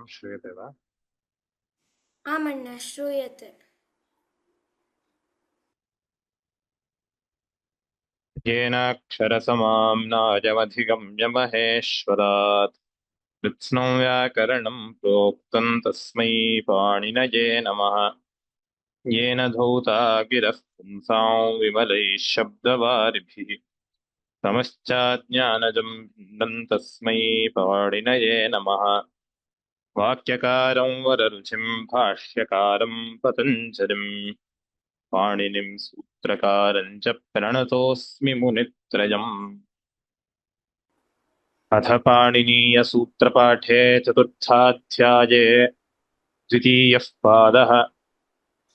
श्रूयते वा? आमण्ण श्रूयते। येनाक्षरसमाम्नायमधिगम्य महेश्वरात् कृत्स्नं व्याकरणं प्रोक्तं तस्मै पाणिनये नमः। येन धौता गिरः पुंसां विमलैः शब्दवारिभिः तमश्चाज्ञानजं भिन्नं तस्मै पाणिनये नमः। वाक्यकारं वररुचिं भाष्यकारं पतञ्जलिम् पाणिनिं सूत्रकारं च प्रणतोऽस्मि मुनित्रयम्। अथ पाणिनीयसूत्रपाठे चतुर्थाध्याये द्वितीयः पादः।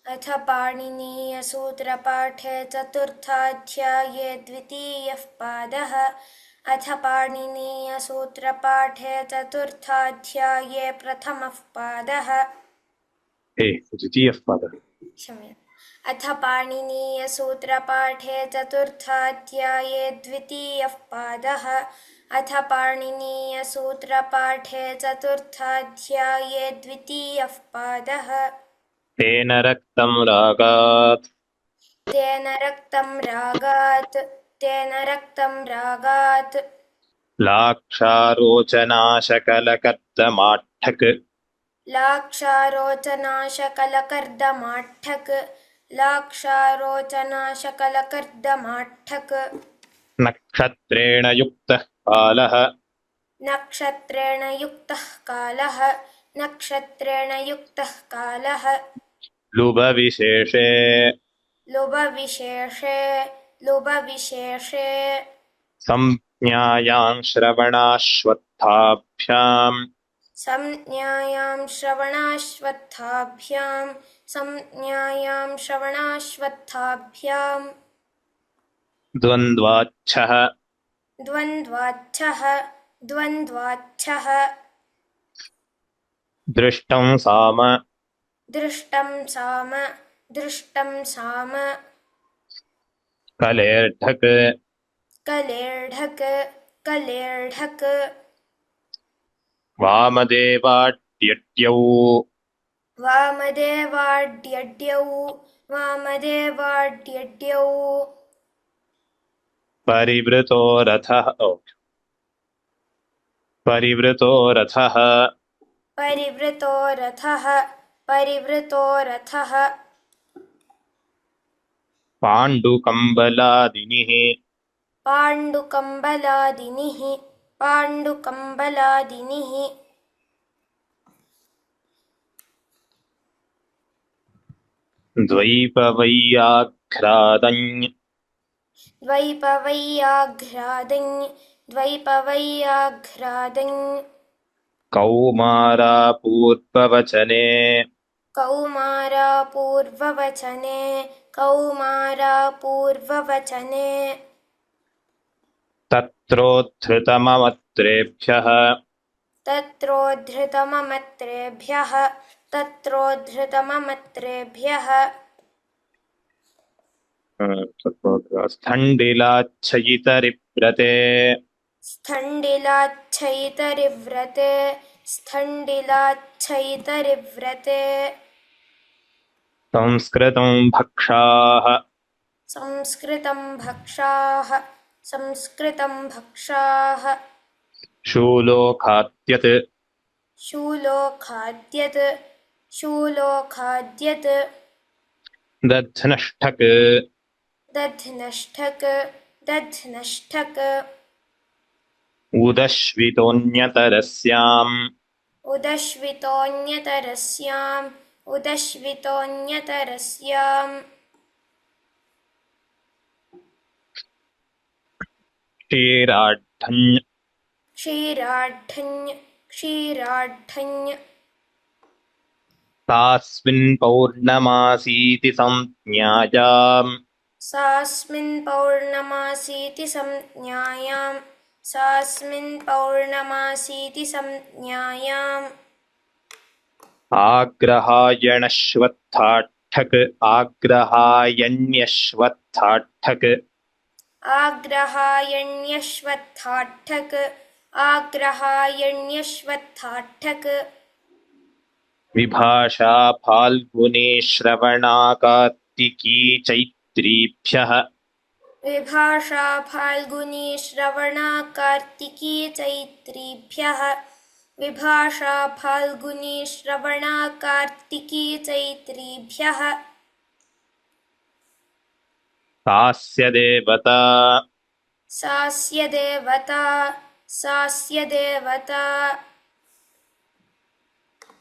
अथ पाणिनीयसूत्रपाठे चतुर्थाध्याये द्वितीयः पादः। अथ पाणिनीयसूत्रपाठे चतुर्थाध्याये प्रथमः पादः। द्वितीयः पादः। अथ पाणिनीयसूत्रपाठे चतुर्थाध्याये द्वितीयः पादः। अथ पाणिनीयसूत्रपाठे चतुर्थाध्याये द्वितीयः पादः। तेन रक्तं रागात् तेन रक्तं रागात् तेन रक्तं रागात् लाक्षारोचनाशकलकर्दमाठक् लाक्षारोचनाशकलकर्दमाठक् लाक्षारोचनाशकलकर्दमाठक् नक्षत्रेण युक्तः कालः नक्षत्रेण युक्तः कालः नक्षत्रेण युक्तः कालः लुभविशेषे लुभविशेषे लुभविशेषे संज्ञायां श्रवणाश्वत्थाभ्याम् संज्ञायां श्रवणाश्वत्थाभ्यां द्वन्द्वाच्छः द्वन्द्वाच्छः दृष्टं साम दृष्टं साम कलेर्ढक् कलेर्ढक् वामदेवाड्यट्यौ वामदेवाड्यड्यौ परिवृतो रथः परिवृतो रथः पाण्डुकम्बलादिनिः पाण्डुकम्बलादिनिः द्वैपवैयाघ्रादञ् कौमारापूर्ववचने कौमारापूर्ववचने तत्रोद्धृतममत्रेभ्यः स्थण्डिलाच्छयितरिव्रते संस्कृतं भक्षाः शूलोखाद्यत् दध्नष्ठक् उदश्वितोऽन्यतरस्याम् क्षीराढ्ढञ् तास्मिन् पौर्णमासीति संज्ञायाम् सास्मिन् पौर्णमासीति संज्ञायाम् आग्रहायण्यश्वत्थाठक् आग्रहायण्यश्वत्थाठक् विभाषा फाल्गुनी श्रवणा कार्तिकी चैत्रीभ्यः विभाषा फाल्गुनी श्रवणा कार्तिकी चैत्रीभ्यः विभाषा फाल्गुनी श्रवणा कार्तिकी चैत्रीभ्यः सास्य देवता सास्य देवता सास्य देवता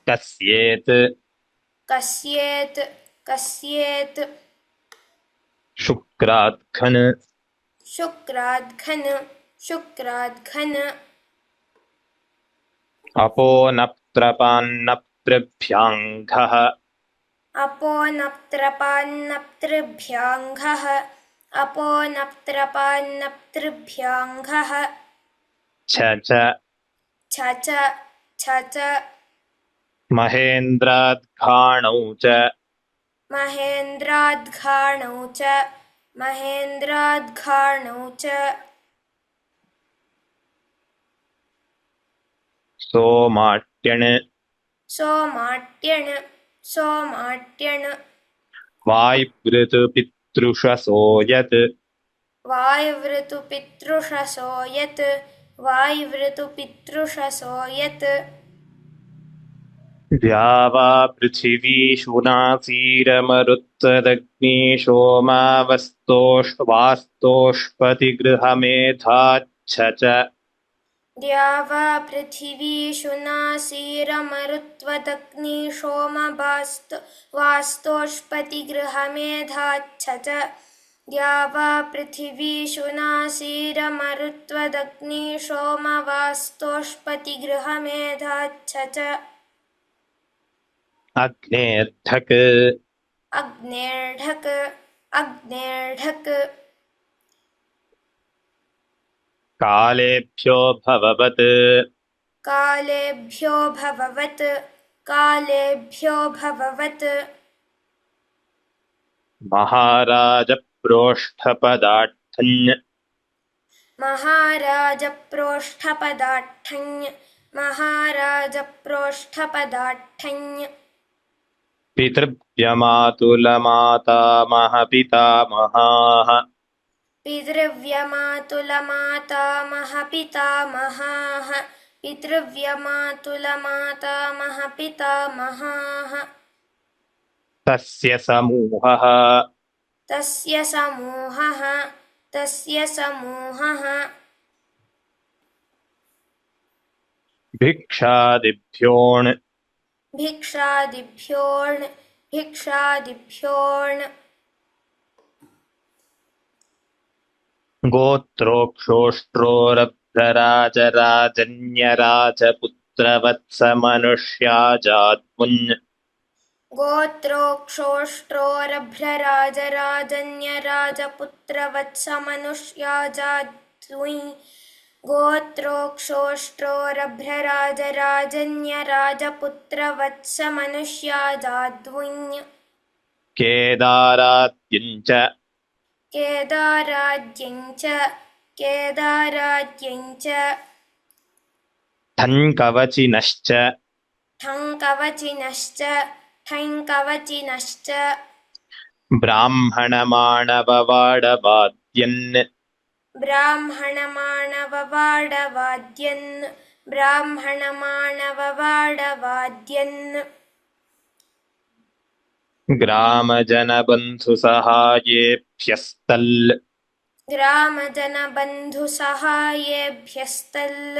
कस्येत् कस्येत् कस्येत् शुक्राद्घन शुक्राद्घन शुक्राद्घन अपो नप्त्रपान्नप्तृभ्याङ्घः अपो नप्त्रपान्नप्तृभ्याङ्घः अपो नप्त्रपान्नप्तृभ्याङ्घः छ छ च महेन्द्राद्घाणौ च महेन्द्राद्घाणौ च महेन्द्राद्घाणौ च सोमाट्यण् सोमाट्यण् सोमाट्यण् वायुवृतुपितृषसो यत् वायुवृतुपितृषसो यत् वायुवृतुपितृषसो यत् द्यावा पृथिवीषुनासीरमरुत्तदग्नि सोमावस्तोष्वास्तोष्पतिगृहमेधाच्छ च द्यावा पृथिवी शुनासीरमरुत्वदग्नि सोमवास्तोष्पतिगृहमेधाच्छ च द्यावा पृथिवी शुनासीरमरुत्वदग्नि सोमवास्तोष्पतिगृहमेधाच्छ च अग्नेऽर्धक् अग्नेर्ढक् अग्नेर्ढक् कालेभ्यो भववत् कालेभ्यो भववत् कालेभ्यो भववत् महाराजप्रोष्ठपदार्थञ् महाराजप्रोष्ठपदार्थञ् महाराजप्रोष्ठपदार्थञ् पितृव्यमातुलमातामहपितामहाः पितृव्यमातुलमातामहपितामहाः पितृव्यमातुलमातामहपितामहाः तस्य समूहः तस्य समूहः तस्य समूहः भिक्षादिभ्योऽण् भिक्षादिभ्योऽण् भिक्षादिभ्योऽण् गोत्रोक्षोष्ट्रोरभ्रराजराजन्यराजपुत्रवत्समनुष्याजात्पुञ् गोत्रोक्षोष्ट्रोरभ्रराजराजन्यराजपुत्रवत्समनुष्याजाद्वि गोत्रोक्षोष्ट्रोरभ्रराजराजन्यराजपुत्रवत्समनुष्याजाद्वि केदाराद्युञ्च केदाराद्यञ्च केदाराद्यञ्च ठञ्कवचिनश्च ठङ्कवचिनश्च ठङ्कवचिनश्च ब्राह्मणमाणववाडवाद्यन् ब्राह्मणमाणववाडवाद्यन् ब्राह्मणमाणववाडवाद्यन् ग्रामजनबन्धुसहायेभ्यस्तल् ग्रामजनबन्धुसहायेभ्यस्तल्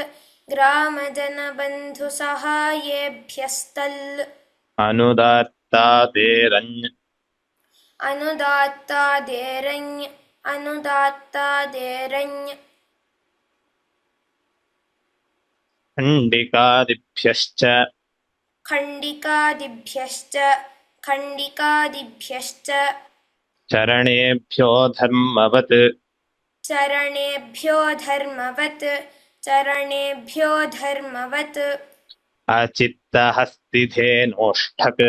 ग्रामजनबन्धुसहायेभ्यस्तल् अनुदात्तादेरञ् अनुदात्तादेरञ् अनुदात्तादेरञ् खण्डिकादिभ्यश्च खण्डिकादिभ्यश्च खण्डिकादिभ्यश्च चरणेभ्यो धर्मवत् चरणेभ्यो धर्मवत् चरणेभ्यो धर्मवत् अचित्तहस्तिधेनोष्ठक्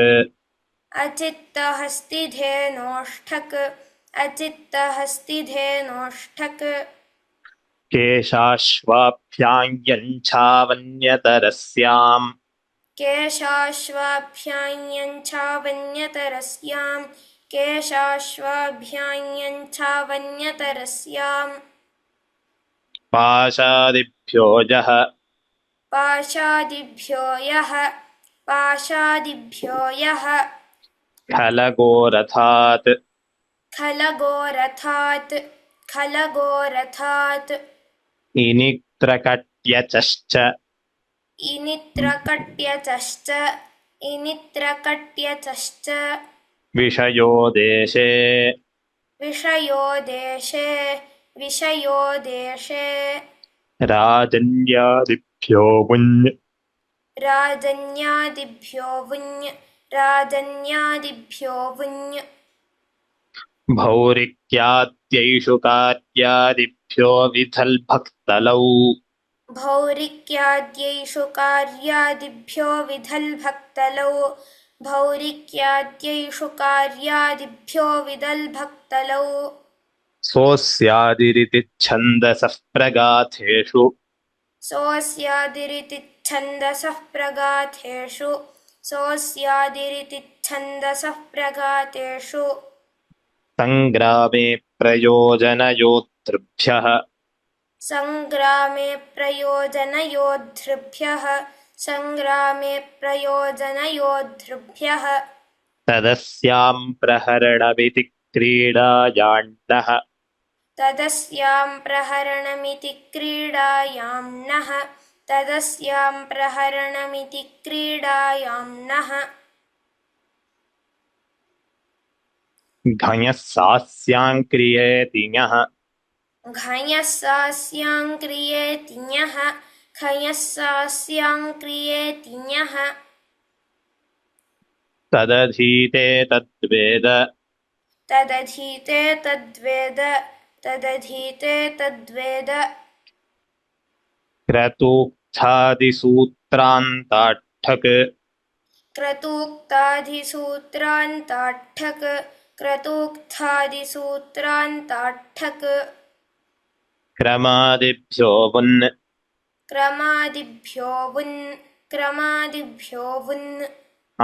अचित्तहस्तिधेनोष्ठक् अचित्तहस्तिधेनोष्ठक् केशाश्वाभ्याञ्छावन्यतरस्याम् केशाश्वाभ्याञ्छावन्यतरस्यां केशाश्वाभ्याञ्छावन्यतरस्यां पाशादिभ्यो जः पाशादिभ्यो यः खलगोरथात् खलगोरथात् इनित्रकट्यचश्च इनित्रकट्यचश्च विषयो देशे विषयो देशे राजन्यादिभ्यो राजन्यादिभ्यो वुञ् भौरिक्याद्यैषु कार्यादिभ्यो विधल्भक्तलौ भौरिक्याद्यैषु कार्यादिभ्यो विदल्भक्तलौ सोऽस्यादिरिति छन्दसः प्रगाथेषु सोऽस्यादिरिति छन्दसः प्रगातेषु सङ्ग्रामे प्रयोजनयोतृभ्यः सङ्ग्रामे प्रयोजनयोद्धृभ्यः तदस्यां प्रहरणमिति क्रीडायाण्डः तदस्यां प्रहरणमिति क्रीडायाम्नः घञः सास्यां क्रियेति ञः घञः सास्यां क्रियेति ञः तदधीते तद्वेद क्रतूक्तादिसूत्रान्ताट्ठक् क्रतूक्तादिसूत्रान्ताट्ठक् क्रमादिभ्यो वुन्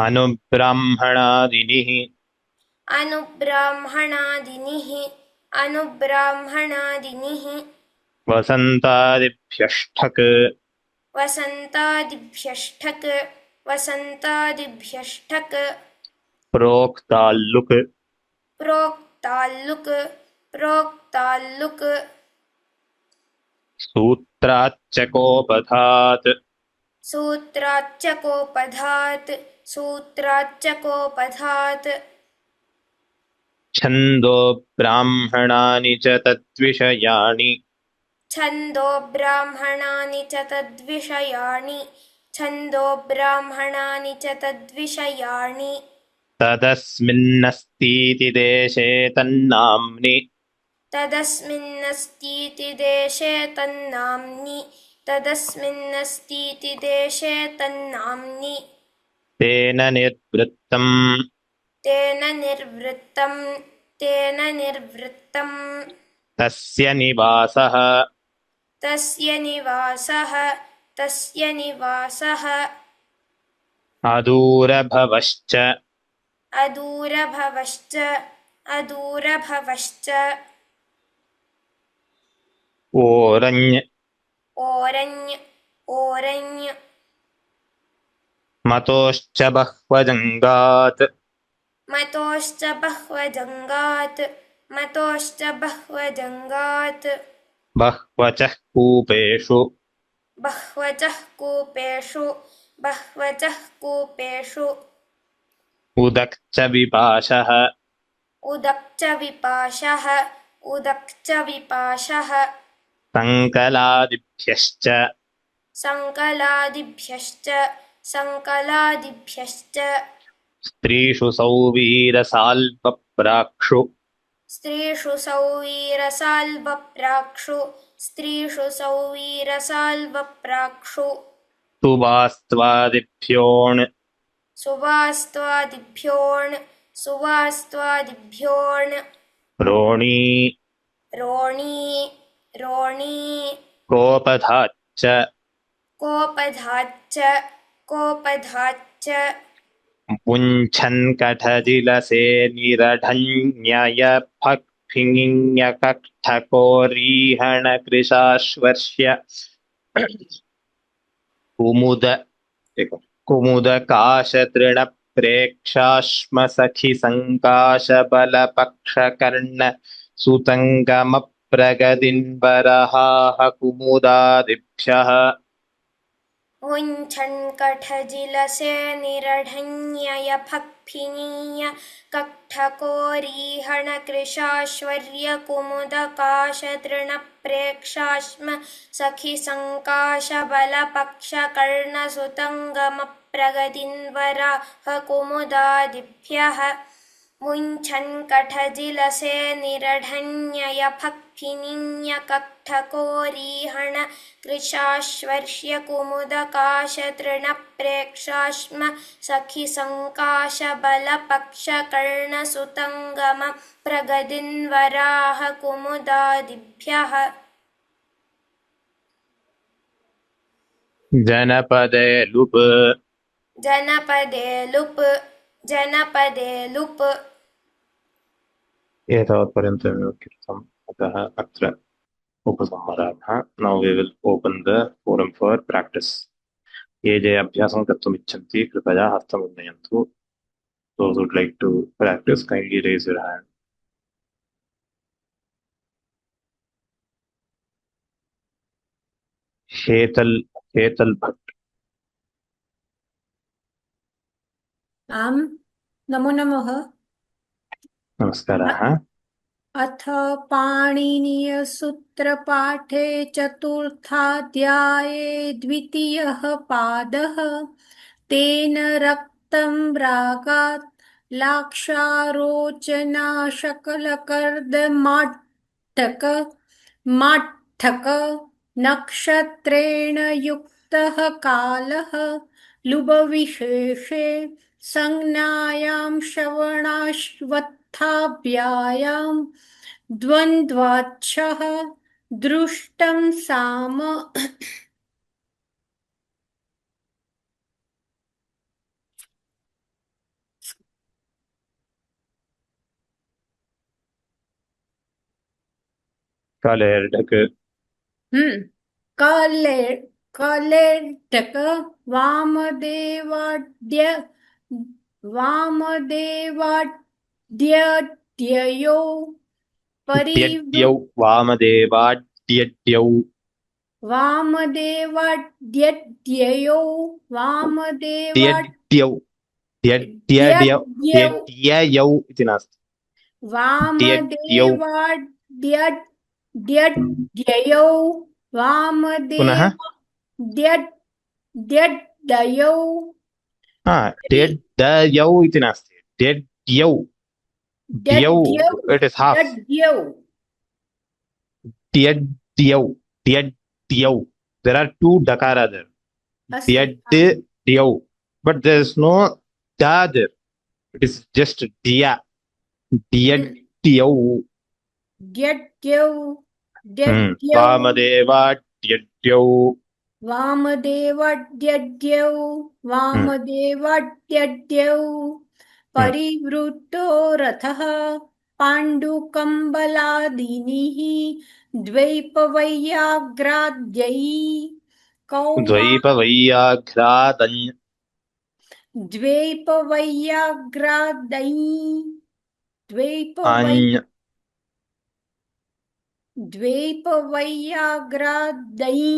अनुब्राह्मणादिनिः अनुब्राह्मणादिनिः वसन्तादिभ्यष्ठक् वसन्तादिभ्यष्ठक् प्रोक्ताल्लुक् प्रोक्ताल्लुक् सूत्राच्चकोपधात् छन्दो ब्राह्मणानि च तद्विषयाणि तदस्मिन्नस्तीति देशे तन्नाम्नि तेन निर्वृत्तम् तस्य निवासः अदूरभवश्च ओरञ् मतोश्च बह्वजङ्गात् बह्वचः कूपेषु उदक्च विपाशः सङ्कलादिभ्यश्च स्त्रीषु सौवीरसाल्पप्राक्षु सुवास्त्वादिभ्योऽण् रोणी कोपधाच्च कोपधाच्च मुञ्छन् कठजिलसे निरढन्ययफक्फिङ्गकण्ठकोरीहणकृशाश्वर्ष्य कुमुद कुमुदकाशतृणप्रेक्षाश्मसखिसङ्काशबलपक्षकर्ण सुतङ्गमप्रगदिन्वरहाः कुमुदादिभ्यः मुञ्छन्कठजिलसे निरढन्ययफक्फिनीय कण्ठकोरीहणकृशाश्वर्यकुमुदकाशतृणप्रेक्षाश्म सखिसङ्काशबलपक्षकर्णसुतङ्गमप्रगदिन्वराह कुमुदादिभ्यः मुञ्छन्कठजिलसे निरढन्ययफक्फिनीयकण्ठकोरीहणकृशाश्वर्यकुमुदकाशतृणप्रेक्षाश्म सखिसङ्काशबलपक्षकर्णसुतङ्गमप्रगदिन्वराह कुमुदादिभ्यः जनपदे लुप् जनपदे लुप् एतावत्पर्यन्तमेव कृतम् अतः अत्र उपसंहारः. Now we will open the forum for practice. ये जे अभ्यासं कर्तुम् इच्छन्ति कृपया हस्तमुन्नयन्तु. Those who would like to practice, kindly raise your hand. Hetal Bhatt. आम् नमो नमः. नमस्कारः. अथ पाणिनीयसूत्रपाठे चतुर्थाध्याये द्वितीयः पादः. तेन रक्तं रागात् लाक्षारोचनाशकलकर्दमाट्ठक नक्षत्रेण युक्तः कालः लुबविशेषे संज्ञायां श्रवणाश्वत्थाभ्यायां द्वन्द्वाच्छः दृष्टं साम कालेर्ढक कलेटक वामदेवाड्ययो द्यड्यौ वामदेवाड्यड्यौ वामदेवाड्ययो द्यड्यौ द्यड्यौ इति नास्ति. वामदेवाड्ययो पुनः द्यड्यौ द्यड्यौ इति नास्ति. द्यड्यौ द्यौ इट इज हाफ. द्यड्यौ द्यड्यौ. There are two dakara there. द्यड्यौ, but there is no da there. It is just dya. द्यड्यौ. वामदेवाड्यड्यौ परिवृतो रथः पाण्डुकम्बलादीनिः द्वैपवैयाग्रादयी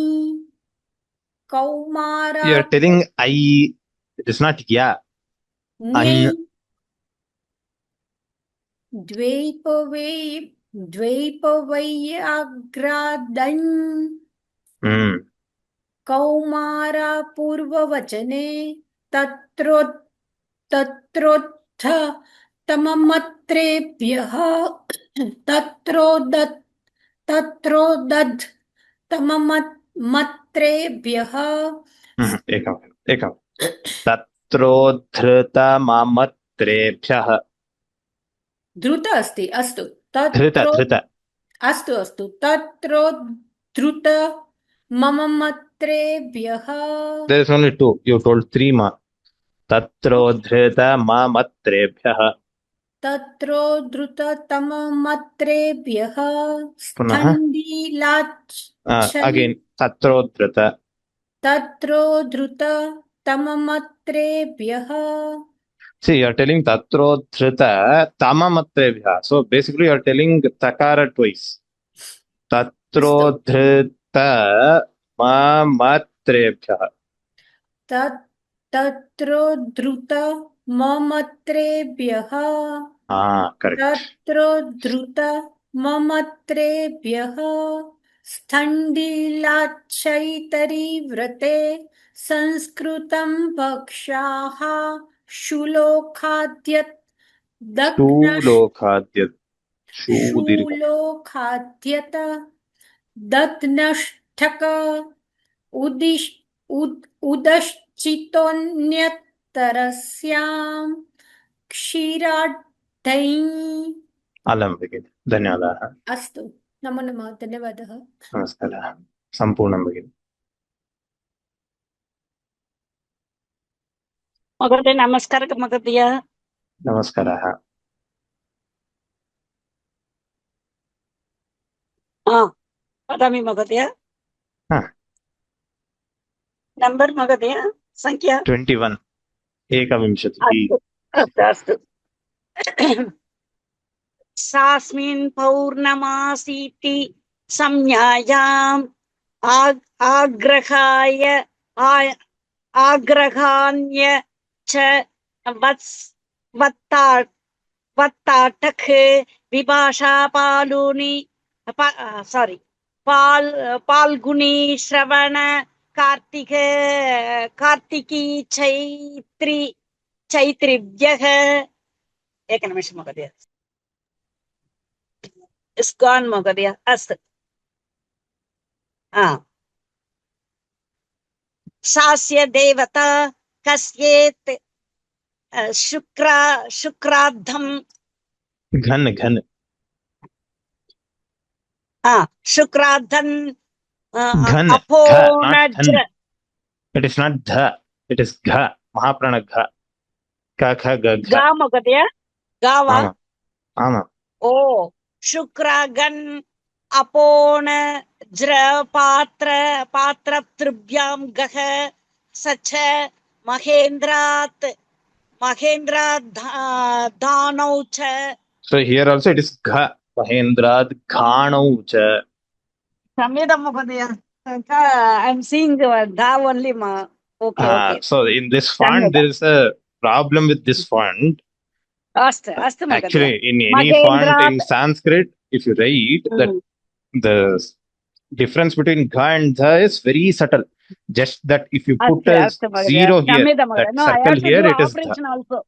कौमारा. You are telling I. It is not ya. द्वैपवैयाग्रादन् कौमारा पूर्ववचने तत्रोत्थ तममत्रेभ्यः तत्रोदत् तममत्रेभ्यः एकं तत्रोद्धृतममत्रेभ्यः. धृत अस्ति. अस्तु धृत अस्तु तत्रोद्धृत मम मत्रेभ्यः There is only two. You told three ma. Tatrodhrita mamatrebhyah. तत्रोद्धृततममत्रेभ्यः Punah. स्थण्डिलाच्छयि Again. Tatrodhrita. तत्रोद्धृततममत्रेभ्यः See, you are telling Tatrodhrita tamamatrebhyah. So basically, you are telling Takara twice. अस्तु Tatrodhrita mamatrebhyah. तत्रोद्धृतममत्रेभ्यः Correct. तत्रोद्धृतममत्रेभ्यः स्थण्डिलाच्छैतरिव्रते संस्कृतं भक्षाः शूलोखाद्यत् दग्नश् Shulokhadyat. Shudirgha. शूलोखाद्यत दध्नष्ठक उदिश् उदश्चितोऽन्यतरस्यां क्षीराढ्यै Alam begin. धन्यवादाः. अस्तु नमो नमः धन्यवादः नमस्कारः. सम्पूर्णं भगिनि. महोदय नमस्कारः महोदय. नमस्कारः. वदामि महोदय. नम्बर् महोदय संख्या 21 एकविंशतिः. अस्तु अस्तु. सास्मिन् पौर्णमासीति संज्ञायाम् आग्रहान्य च वत्ताटक विभाषा पाल्गुनी श्रवण कार्तिकी चैत्रिभ्यः. एकनिमिषं महोदय. इस्कान् महोदय. अस्तु. सास्य देवता कस्येत् शुक्राद्धं घन शुक्राद्धन् घन अपोनज्र. इट इज नॉट ध, इट इज घ. महाप्राण घ. क ख ग घ. गा महोदय. गावा. आमा. ओ शुक्रागन् अपोनज्र पात्रतृभ्यां गः सच महेन्द्रात् दानौ च. So here also it is gha. Mahendrad ghanau cha. Samedam Mahodaya. I'm seeing da only ma. Okay. So in this font there is a problem with this font. Astu Mahodaya. Actually, in any font in Sanskrit, if you write that the difference between gha and dha is very subtle. Just that if you put a zero here, that circle here, it is dha. Also.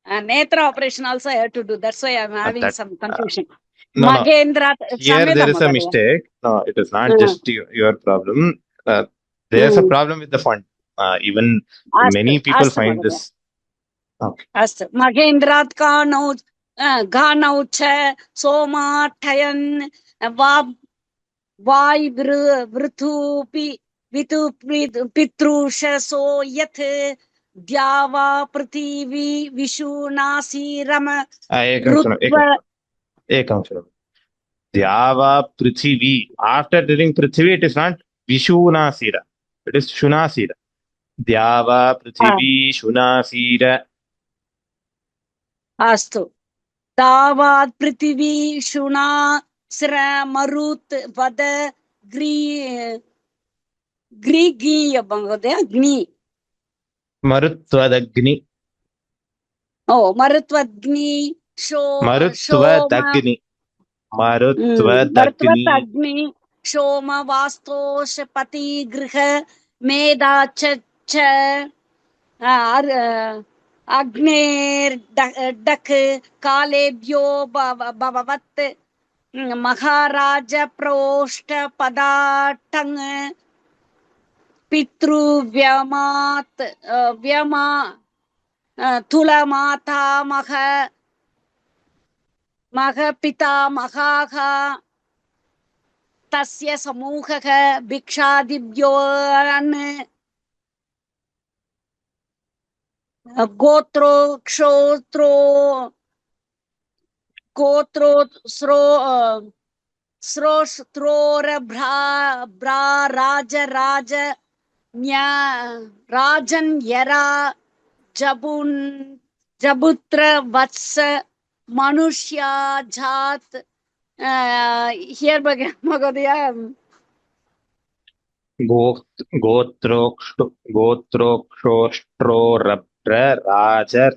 Netra operation also I have to do. That's why I'm having some confusion. No. Mahendra. Here there is a mistake. No, it is not just your problem. There's a problem with the font. Even many people find this. Okay. Astu. Mahendrat Ganau cha Somattayan Vai Vrithupi Pitrusha so yath Dyava Prithivi Vishunasiram Ekam. Dyava Prithivi. After telling Prithivi, it is not Vishunasira. It is Shunasira. Dyava Prithivi Shunasira. Astu. Davad Prithivi Shunasira Marut Vada Grigi Bangodaya Gni. Marutvadagni. Oh, Marutvadgni. Marutvadagni. Marutvadagni. Shoma Vastosh Pati Griha Meda Cha Agner Dak Kalebyo Bhavat Maharaja Proshta Padatang Pitru Vyama Tula Mata Maha Pita Mahaha तस्य समूहः भिक्षादिभ्योऽन् गोत्रो क्षोत्रो गोत्रो स्रोस्त्रोरभ्रा ब्रा राज न्या राजन् यरा जबुन् जबुत्र वत्स मनुष्या जात here Magadya गोत्रोक्षोष्ट्रोरभ्र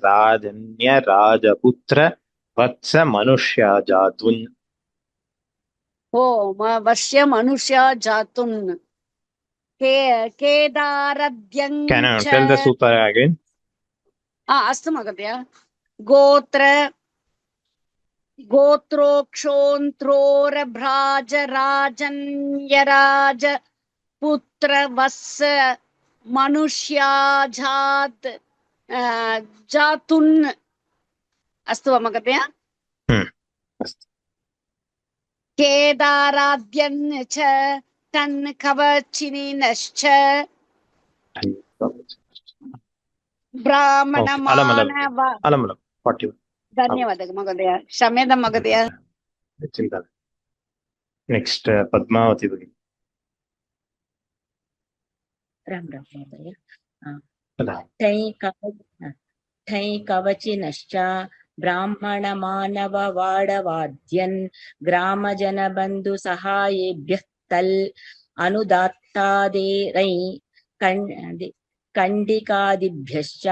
राजन्य राजपुत्र वत्स मनुष्या जातुन्. वर्ष्य मनुष्या जातुन् केदारभ्यं Can I tell the sutra again? अस्तु महोदय गोत्रोक्षोन्त्रोरभ्राज राजन्यराज पुत्र वत्स मनुष्या जातुन् अस्तु वा महोदय केदाराद्यन् च तन् कवचिनिनश्च ब्राह्मणमानव धन्यवादः महोदय क्षम्यतां महोदय चिन्ता नेक्स्ट पद्मावती भगिनी राम राम महोदय पदा ठै कवचिनश्च ब्राह्मणमानववाडवाद्यन् ग्रामजनबन्धुसहायेभ्यः तल् अनुदात्तादेरै कण्डिकादिभ्यश्च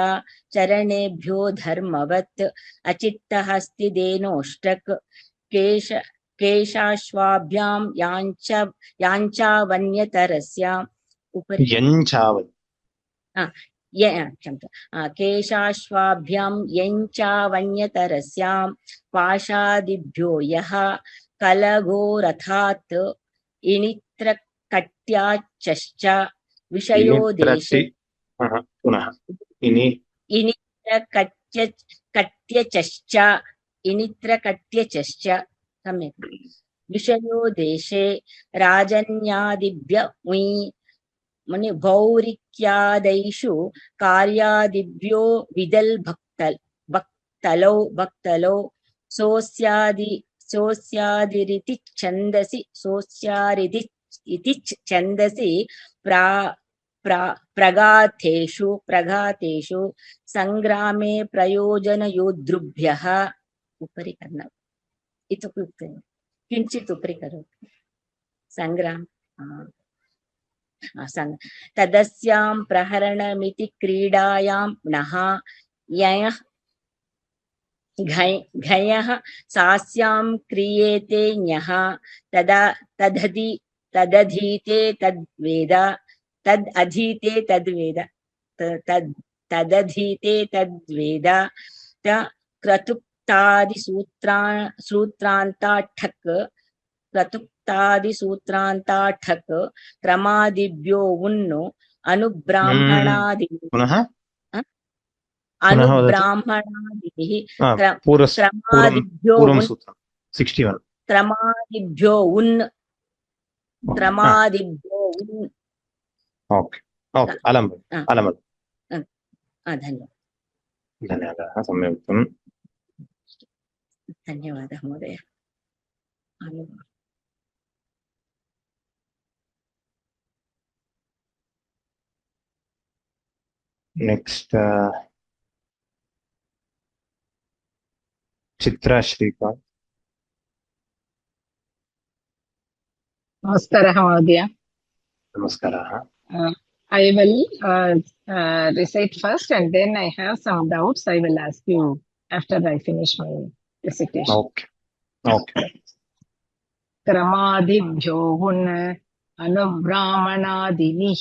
चरणेभ्यो धर्मवत् अचित्तहस्तिदेनोष्टक् केशाश्वाभ्यां याञ्चावन्यतरस्य उपरि केशाश्वाभ्यां यञ्चावन्यतरस्यां पाशादिभ्यो यः कलगोरथात् इणित्रकट्याच्च विषयोदेशे पुनः इणित्रकट्यचश्च सम्यक् विषयोदेशे राजन्यादिभ्य मुनि भौरिक्यादैषु कार्यादिभ्यो विदल् भक्तलौ सोऽस्यादिरिति छन्दसि प्रघातेषु संग्रामे प्रयोजनयोद्धृभ्यः उपरि कर्णम् इत्युक्ते किञ्चित् उपरि करोतु संग्राम तदस्यां प्रहरणमिति क्रीडायां नः घयः सास्यां क्रियेते ञः तदधीते तद्वेद क्रतुक्तादिसूत्रान्ताठक् क्रमादिभ्यो उन्नु अनुब्राह्मणादिभिः क्रमादिभ्यो उन् धन्यवादः सम्यक् उक्तम् धन्यवादः महोदय नेक्स्ट चित्रा श्रीकांत नमस्कारः महोदय नमस्कारः I will recite first and then I have some doubts. I will ask you after I finish my recitation. Okay. क्रमादिभ्यो उन् अनुब्राह्मणादिनिः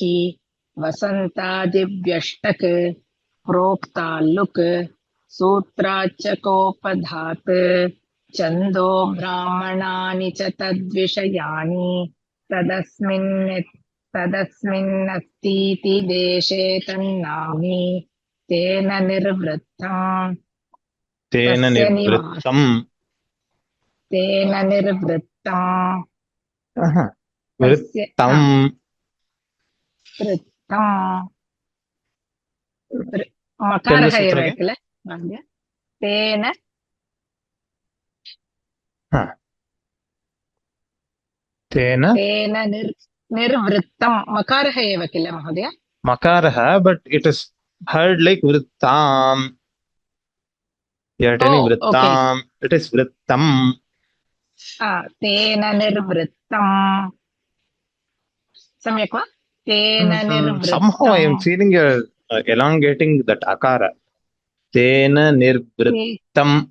वसन्तादिभ्यष्टक् प्रोक्ताल्लुक् सूत्राच्चकोपधात् छन्दो ब्राह्मणानि च तद्विषयाणि तदस्मिन्नस्तीति देशे तन्नाम्नि तेन निर्वृत्तम् वृत्तं वृत्तं तेन मकारः एव सूत्रके किल महोदय तेन हा तेन तेन निर्वृत्तं मकारः एव किल महोदय मकारः but it is heard like वृत्ताम्. You are telling Oh, okay. वृत्ताम्. It is वृत्तं. तेन निर्वृत्तं सम्यक् वा तेन Somehow I am निर्वृत्तं feeling you're elongating that akara. तेन निर्वृत्तं.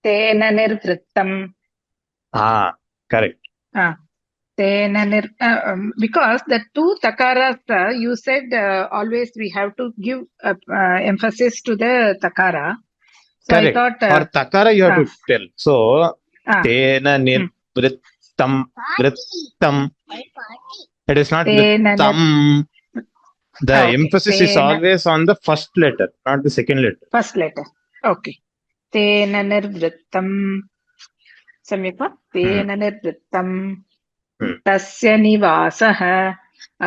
तेन निर्वृत्तं Correct. Tena because the two takaras you said always we have to give emphasis to the takara. So Correct. I thought For takara you have to tell. So tena nirvrittam vrittam. It is not vrittam. The emphasis is always on the first letter, not the second letter. First letter. Okay. Tena nirvrittam. सम्यक् वा तेन निर्वृत्तं तस्य निवासः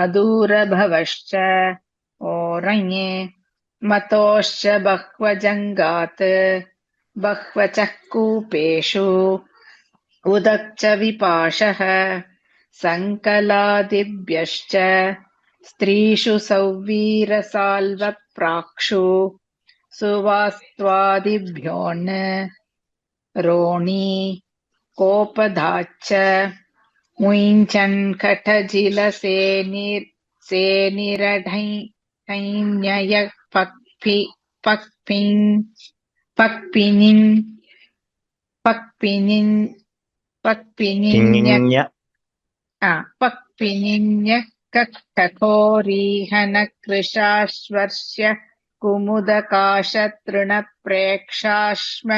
अदूरभवश्च ओरण्ये मतोश्च बह्वजङ्गात् बह्वचः कूपेषु उदक्च विपाशः सङ्कलादिभ्यश्च स्त्रीषु सौवीरसाल्वप्राक्षु सुवास्त्वादिभ्योन् रोणी कोपधाच्च मुञ्चन् कठजिलसेनिरढैन्यय पक्पिनिन्य कठोरीहनकृशाश्वर्ष्य कुमुदकाशतृणप्रेक्षाश्म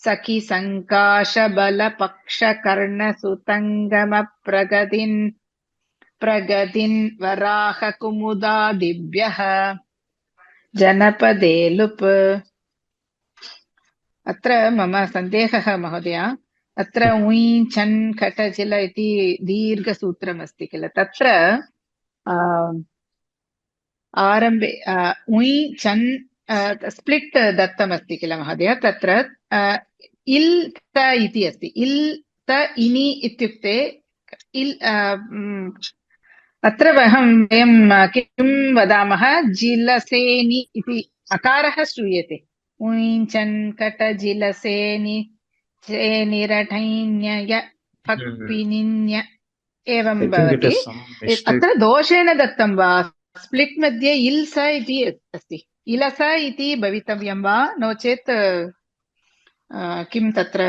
सखि प्रगदिन् वराह कुमुदादिभ्यः जनपदे लुप् अत्र मम सन्देहः महोदय अत्र उञ्छन् खटजिल इति दीर्घसूत्रमस्ति किल तत्र आरम्भे उञ्छन् स्प्लिट् दत्तमस्ति किल महोदय तत्र इल् त इति अस्ति इल् त इनि इत्युक्ते इल् अत्र वयं किं वदामः जिलसेनि इति अकारः श्रूयते उञ्चन् कटजिलसेनि सेनिरठैन्यय फक्पिनिन्य एवं भवति अत्र दोषेण दत्तं वा स्प्लिट् मध्ये इल्स इति अस्ति इलस इति भवितव्यं वा नो चेत् किं तत्र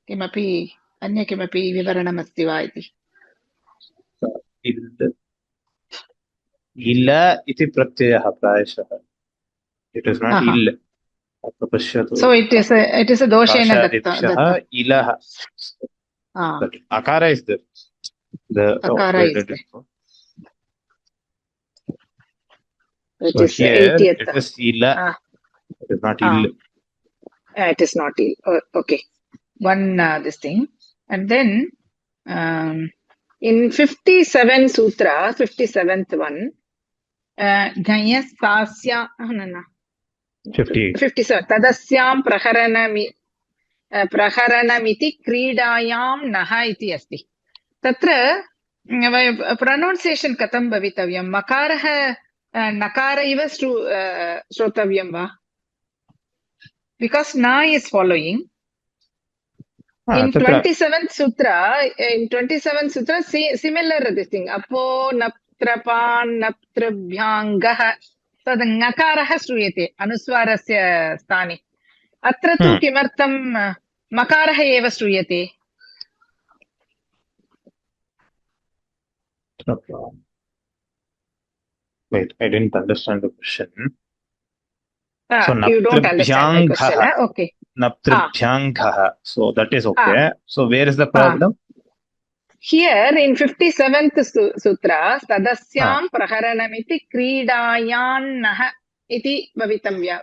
किमपि अन्य किमपि विवरणमस्ति वा इति इल इति प्रत्ययः प्रायशः इट् इस् नाट् इल् पश्यतु सो इट् इस् अ दोषेण दत्तः इलः अकार इस् अकार is so here it is ila it is not ill it is not ill okay one this thing and then in 57 sutra 57th one gaya sasya 57 tadasyam praharanamiti क्रीडायां नः इति अस्ति तत्र pronunciation कथं भवितव्यं मकारः नकार इव श्रोतव्यं वा because na is following in 27th sutra similar this thing apo naptrapan naptrabhyangah tad nakarah श्रूयते अनुस्वारस्य स्थाने अत्र तु किमर्थं मकारः एव श्रूयते Wait, I didn't understand the question. So you don't understand the question, okay. Naptribhyangah. So that is okay. So where is the problem? Here in 57th sutra, tadasyam praharanamiti क्रीडायान्नः इति भवितव्य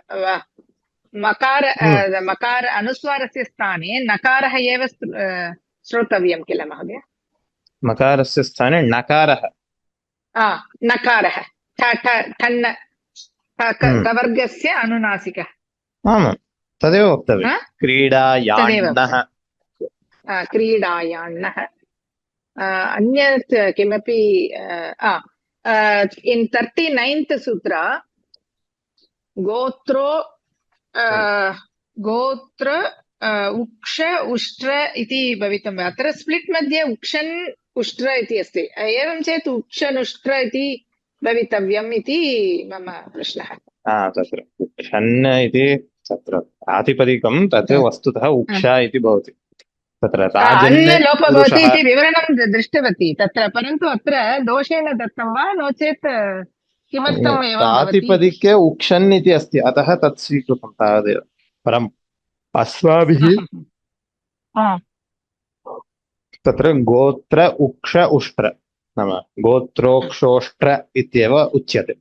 मकार अनुस्वारस्य स्थाने नकारः एव श्रोतव्यं किल महोदय मकारस्य स्थाने णकारः। नकारः ठन्न कवर्गस्य अनुनासिकः। आमां तदेव वक्तव्यं। क्रीडायाण्णः। क्रीडायाण्णः। अन्यत् किमपि इन् 39th सूत्र गोत्र उक्ष उष्ट्र इति भवितव्य। अत्र स्प्लिट् मध्ये उक्षन् उष्ट्र इति अस्ति। एवं चेत् उक्षनुष्ट्र इति भवितव्यम् इति मम प्रश्नः। तत्र उक्षन् इति तत्र प्रातिपदिकं तत् वस्तुतः उक्षा इति भवति। तत्र लोपः भवति इति विवरणं दृष्टवती तत्र, परन्तु अत्र दोषेण दत्तं वा नो चेत् किमर्थम् एवं प्रातिपदिके उक्षन् इति अस्ति, अतः तत् स्वीकृतं तावदेव। परम् अस्माभिः तत्र गोत्र उक्ष उष्ट्र नाम गोत्रोक्षोष्ट्र इत्येव उच्यते।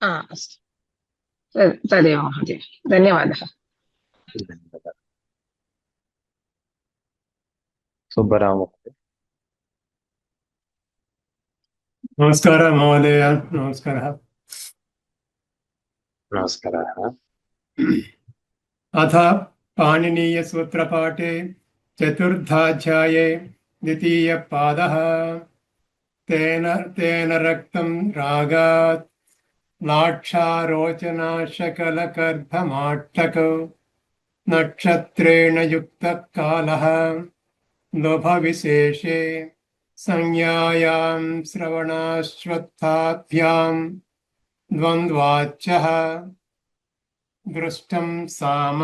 अस्तु, तदेव महोदय, धन्यवादः। सुब्बराव महोदय। नमस्कारः महोदय। नमस्कारः। नमस्कारः। अथ पाणिनीयसूत्रपाठे चतुर्थाध्याये द्वितीयपादः। तेन रक्तं रागात् नाक्षारोचनाशकलकर्धमाट्टक नक्षत्रेण युक्तः कालः लोभविशेषे संज्ञायां श्रवणाश्वत्थाभ्यां द्वन्द्वाच्यः दृष्टं साम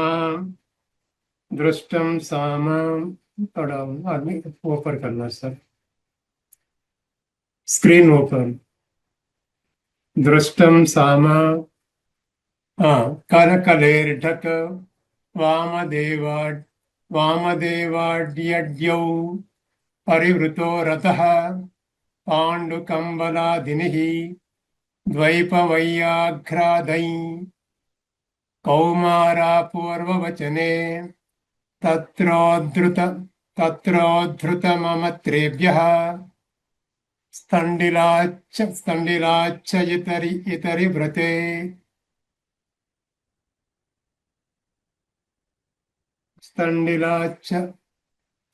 थोड़ा आदमी ऊपर करना सर, स्क्रीन ओपन। दृष्टं साम करकलेर्ढक वामदेवाड्यड्यौ परिवृतो रथः पाण्डुकम्बलादिनिः द्वैपवैयाघ्रादै कौमारा पूर्ववचने तत्रोद्धृतममत्रेभ्यः स्तण्डिलाच्च इतरि व्रते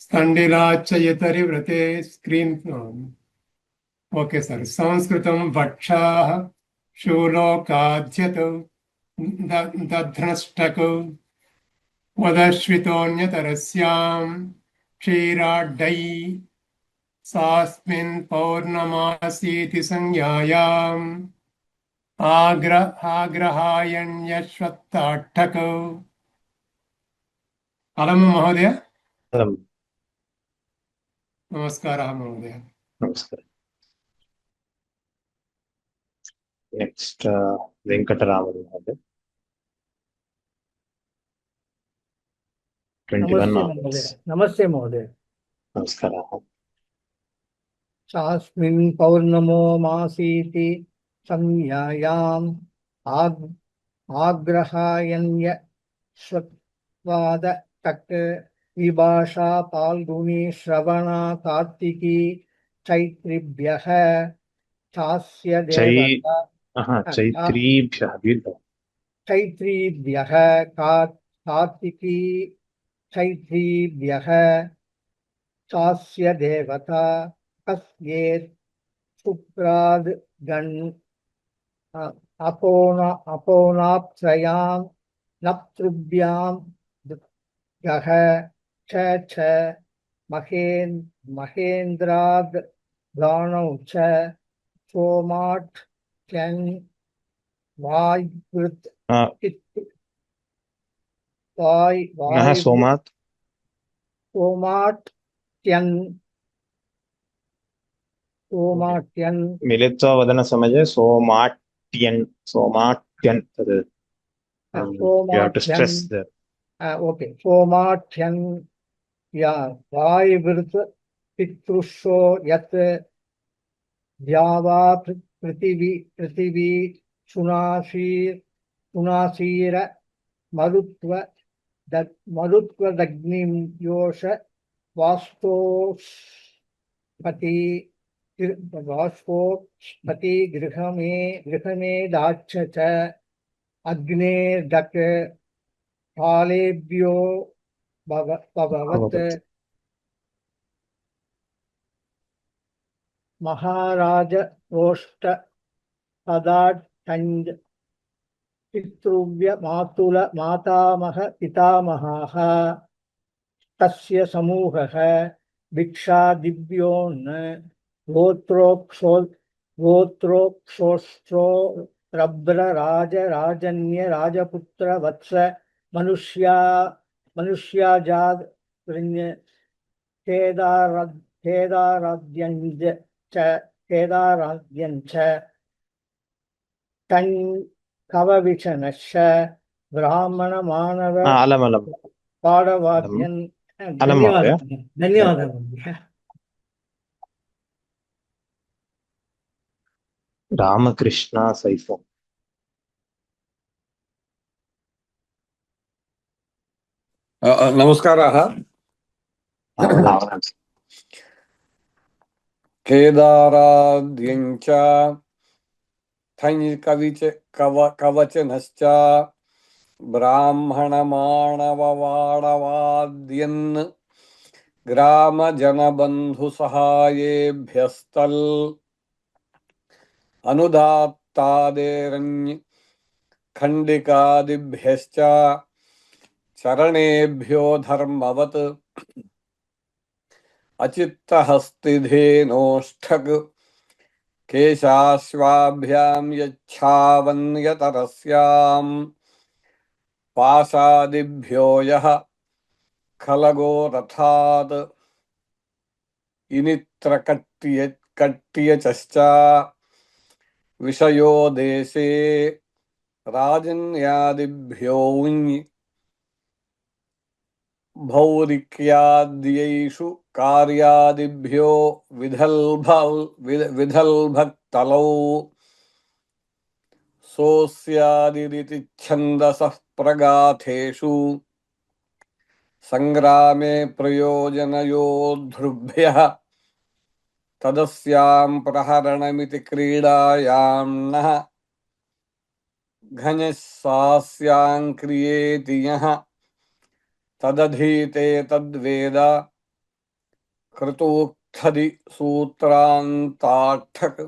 स्तण्डिलाच्च इतरि व्रते। स्क्रीन ओके सर। संस्कृतं भक्षाः शूलोकाध्यत दध्नष्टकौ वदश्वितोऽन्यतरस्यां क्षीराड्डै सास्मिन् पौर्णमासीति संज्ञायाम् आग्रहायण्यश्वत्थाट्टकौ। अलम् महोदय। नमस्कारः महोदय। नमस्कारः। नेक्स्ट वेंकटरामन् महोदय। 21 onwards. नमस्ते महोदय। नमस्कारः। सास्मिन् पौर्णमो मासीति संज्ञायाम् आग्रहायण्यश्वत्वाद तक् विभाषा फाल्गुनी श्रवणा कार्तिकी चैत्रिभ्यः चास्य देवता चैत्रीभ्यः कार्तिकी चैत्रीभ्यः चास्य देवता कस्येत् शुक्राद् गण अपोनाप्त्रयां नप्तृभ्यां गः च महेन्द्राद् गाणौ च सोमाट् च्यन् वायुवृत् सोमाट्यन् मिलित्वा वदन समये सोमाट्यन् ओके सोमाट्यन् या वायुवृत् पितृषो यत् द्यावा पृथिवी सुनासीर मरुत्वदग्निं योष वास्तोस् पति बाष्पोत्पत्ति गृहमेधाच्च च अग्नेर्दक् कालेभ्यो भवत् महाराज रोष्ट पदार्थञ्ज पितृव्य मातुल मातामह पितामहाः तस्य समूहः भिक्षादिभ्योन् गोत्रोक्षोष्ट्रो रभ्रराज राजन्य राजपुत्र वत्स मनुष्याजात् केदाराद्यञ्च तन् कवविचनश्च ब्राह्मण मानव अलमलं पाडवाद्यन् अलं महोदय धन्यवादः रामकृष्ण सैफो नमस्काराः केदाराद्यञ्च कवचनश्च ब्राह्मणमाणववाडवाद्यन् ग्रामजनबन्धुसहायेभ्यस्तल् अनुदात्तादेरण्य खण्डिकादिभ्यश्च चरणेभ्यो धर्मवत् अचित्तहस्तिधेनोष्ठक् केशाश्वाभ्यां यच्छावन्यतरस्यां पाशादिभ्यो यः खलगो रथात् इनित्रकट्यचश्च विषयो देशे राजन्यादिभ्यो भौरिक्याद्यैषु कार्यादिभ्यो विधल्भक्तलौ सोऽस्यादिरिति छन्दसः प्रगाथेषु संग्रामे प्रयोजनयोद्धृभ्यः तदस्यां प्रहरणमिति क्रीडायां नः घञसास्यां क्रियेति यः तदधीते तद्वेद कृतोक्थदि सूत्रान्ताठक्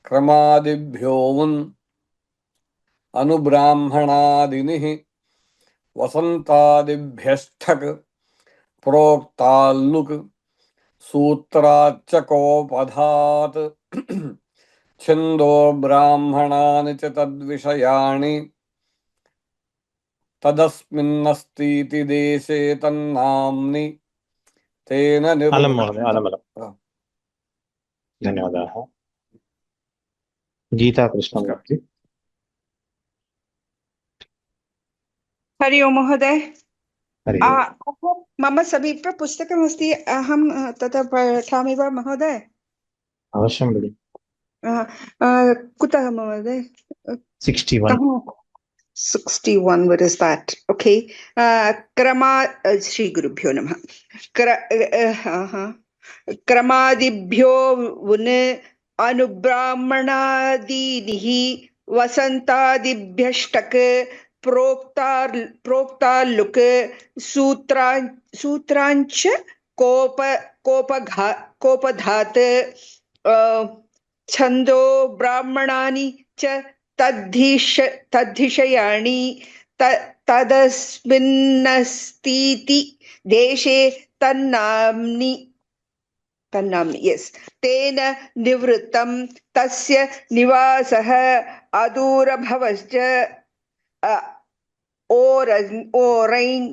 क्रमादिभ्योऽवन् अनुब्राह्मणादिनिः वसन्तादिभ्यष्ठक् प्रोक्ताल्लुक् सूत्राच्च कोपधात् छन्दो ब्राह्मणानि च तद्विषयाणि तदस्मिन्नस्तीति देशे तन्नाम्नि तेन अलं महोदय अलमलं धन्यवादाः गीता कृष्णमूर्ति हरि ओम महोदय हरि ओम् मम समीपे पुस्तकमस्ति अहं तत् पठामि वा महोदय अवश्यं भगिनि कुतः महोदय 61 61 what is that okay क्रमा श्री गुरुभ्यो नमः क्रमादिभ्यो उन् अनुब्राह्मणादीनिः वसन्तादिभ्यष्टक् प्रोक्ताल्लुक् सूत्रांच कोपधात् छन्दो ब्राह्मणानि च तद्धिषयाणि तदस्मिन्नस्तीति देशे तन्नाम्नि यस् तेन निवृत्तं तस्य निवासः अदूरभवश्च ओरैन्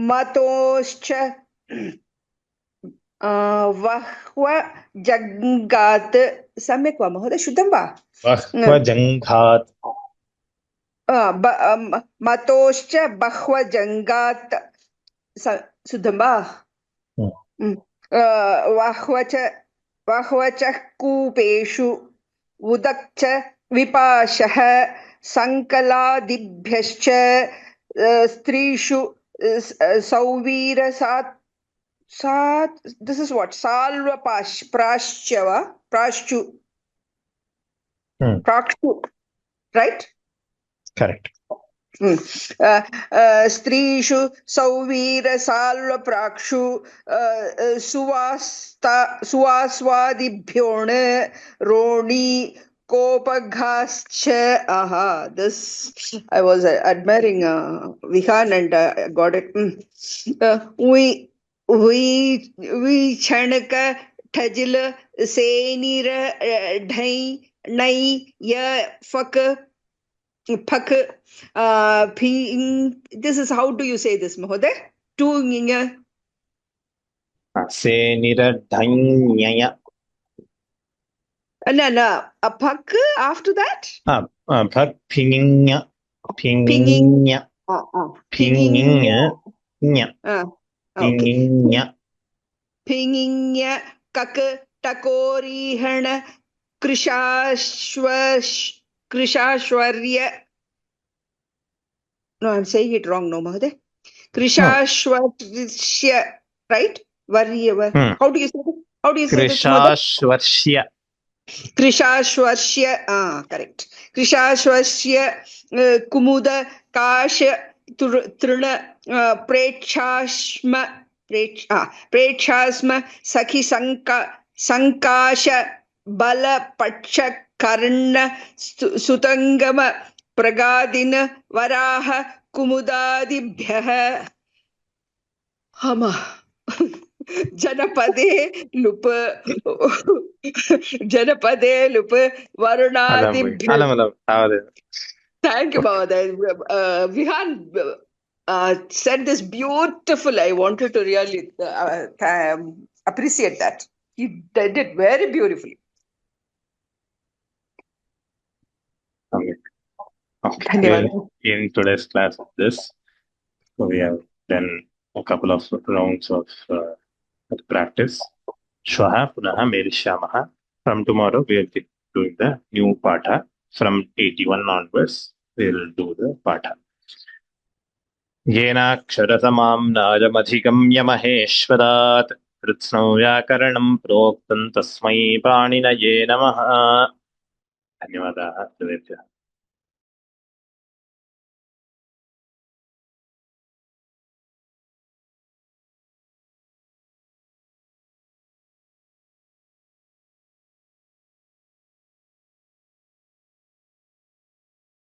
मतोश्च वह्वजङ्गात् सम्यक् वा महोदय शुद्धं वा वह्वजङ्घात् मतोश्च बह्वजङ्गात् शुद्धं वा वह्वच कूपेषु उदक्च विपाशः संकलादिभ्यश्च स्त्रीषु This is what? Salva Prashchava. Prashchu. Prakshu. Right? Correct. स्त्रीषु सौवीर साल्व प्राक्षु सुवास्वादिभ्योण रोणी कोपघाश्च. This I was admiring Vihan and got it. We Chanaka Tajil Senira Dhai Nai Ya Fuck Phak, this is how do you say this, Mahoday? Two Se niradhanyaya. No. A phak after that? Phak pinginya. Pinginya. Pinginya. Pinginya. Pinginya kak takorihana Krishashwarya. No, I'm saying it wrong, no, Mahoday. Krishashwarya, right? Varya. How do you say this? How do you say this, Mahoday? Krishashwarya. Correct. Krishashwarya Kumuda Kasha Trina Prechasma Sakhi Sankasha Bala Pacha Karna Sutangama Pragadina Varaha Kumudadibhyaha. Hama. Janapade lup Varunadibhya. Thank you, Mahoday. Vihan said this beautiful. I wanted to really appreciate that. He did it very beautifully. Okay. In today's class of this, we have done a couple of rounds of practice. Shwaha punaha melishyamaha. From tomorrow, we will be doing the new patha. From 81 onwards, we will do the patha. येनाक्षरसमां नाजमधिगम्य महेश्वरात् कृत्स्नौ व्याकरणं प्रोक्तं तस्मै पाणिनये नमः. धन्यवादाः सर्वेभ्यः.